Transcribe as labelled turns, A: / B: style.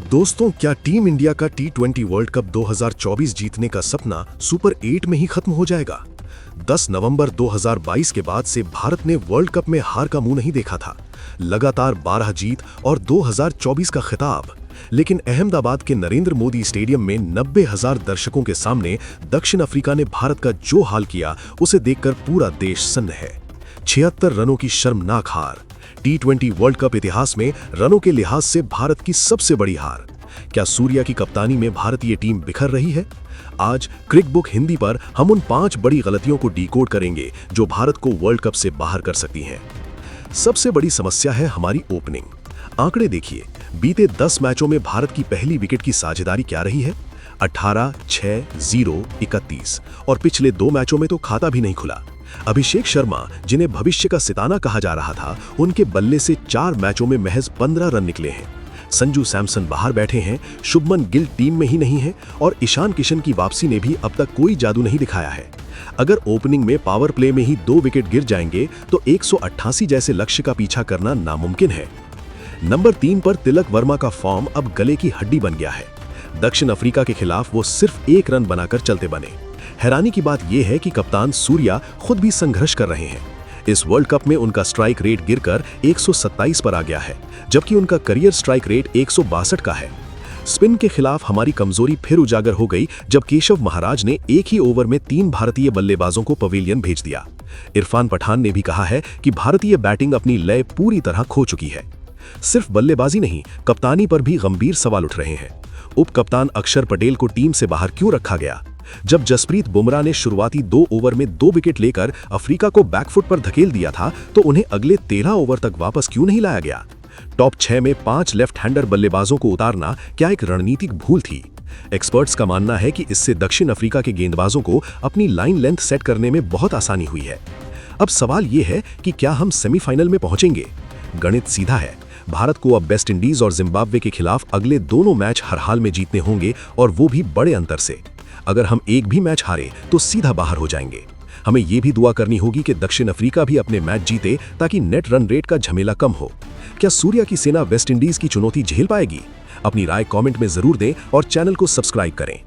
A: दोस्तों, क्या team India का T20 वर्ल्ड कप 2024 जीतने का सपना सुपर 8 में ही खत्म हो जाएगा? 10 नवंबर 2022 के बाद से भारत ने वर्ल्ड कप में हार का मुंह नहीं देखा था। लगातार 12 जीत और 2024 का खिताब। लेकिन अहमदाबाद के नरेंद्र मोदी स्टेडियम में 90,000 दर्शकों के सामने दक्षिण अफ्रीका ने भारत का जो हाल किया, उसे देखकर पूरा देश सन्न है। 76 रनों की शर्मनाक हार। T20 वर्ल्ड कप इतिहास में रनों के लिहाज से भारत की सबसे बड़ी हार। क्या सूर्या की कप्तानी में भारतीय टीम बिखर रही है? आज क्रिक बुक हिंदी पर हम उन 5 बड़ी गलतियों को डिकोड करेंगे जो भारत को वर्ल्ड कप से बाहर कर सकती हैं। सबसे बड़ी समस्या है हमारी ओपनिंग। आंकड़े देखिए, बीते 10 मैचों में भारत की पहली विकेट की साझेदारी क्या रही है? 18, 6, 0, 31 और पिछले 2 मैचों में तो खाता भी नहीं खुला। अभिषेक शर्मा, जिन्हें भविष्य का सितारा कहा जा रहा था, उनके बल्ले से 4 मैचों में महज 15 रन निकले हैं। संजू सैमसन बाहर बैठे हैं, शुभमन गिल टीम में ही नहीं है और ईशान किशन की वापसी ने भी अब तक कोई जादू नहीं दिखाया है। अगर ओपनिंग में पावर प्ले में ही 2 विकेट गिर जाएंगे तो 188 जैसे लक्ष्य का पीछा करना नामुमकिन है। नंबर 3 पर तिलक वर्मा का फॉर्म अब गले की हड्डी बन गया है। दक्षिण अफ्रीका के खिलाफ वो सिर्फ 1 रन बनाकर चलते बने। हैरानी की बात यह है कि कप्तान सूर्या खुद भी संघर्ष कर रहे हैं। इस वर्ल्ड कप में उनका स्ट्राइक रेट गिरकर 127 पर आ गया है, जबकि उनका करियर स्ट्राइक रेट 162 का है। स्पिन के खिलाफ हमारी कमजोरी फिर उजागर हो गई जब केशव महाराज ने एक ही ओवर में 3 भारतीय बल्लेबाजों को पवेलियन भेज दिया। इरफान पठान ने भी कहा है कि भारतीय बैटिंग अपनी लय पूरी तरह खो चुकी है। सिर्फ बल्लेबाजी नहीं, कप्तानी पर भी गंभीर सवाल उठ रहे हैं। उप कप्तान अक्षर पटेल को टीम से बाहर क्यों रखा गया? जब जसप्रीत बुमराह ने शुरुआती 2 ओवर में 2 विकेट लेकर अफ्रीका को बैकफुट पर धकेल दिया था, तो उन्हें अगले 13 ओवर तक वापस क्यों नहीं लाया गया? टॉप 6 में 5 लेफ्ट हैंडर बल्लेबाजों को उतारना क्या एक रणनीतिक भूल थी? एक्सपर्ट्स का मानना है कि इससे दक्षिण अफ्रीका के गेंदबाजों को अपनी लाइन लेंथ सेट करने में बहुत आसानी हुई है। अब सवाल यह है कि क्या हम सेमीफाइनल में पहुंचेंगे? गणित सीधा है। भारत को अब वेस्ट इंडीज और जिम्बाब्वे के खिलाफ अगले दोनों मैच हर हाल में जीतने होंगे, और वो भी बड़े अंतर से। अगर हम एक भी मैच हारे तो सीधा बाहर हो जाएंगे। हमें यह भी दुआ करनी होगी कि दक्षिण अफ्रीका भी अपने मैच जीते, ताकि नेट रन रेट का झमेला कम हो। क्या सूर्या की सेना वेस्ट इंडीज की चुनौती झेल पाएगी? अपनी राय कमेंट में जरूर दें और चैनल को सब्सक्राइब करें।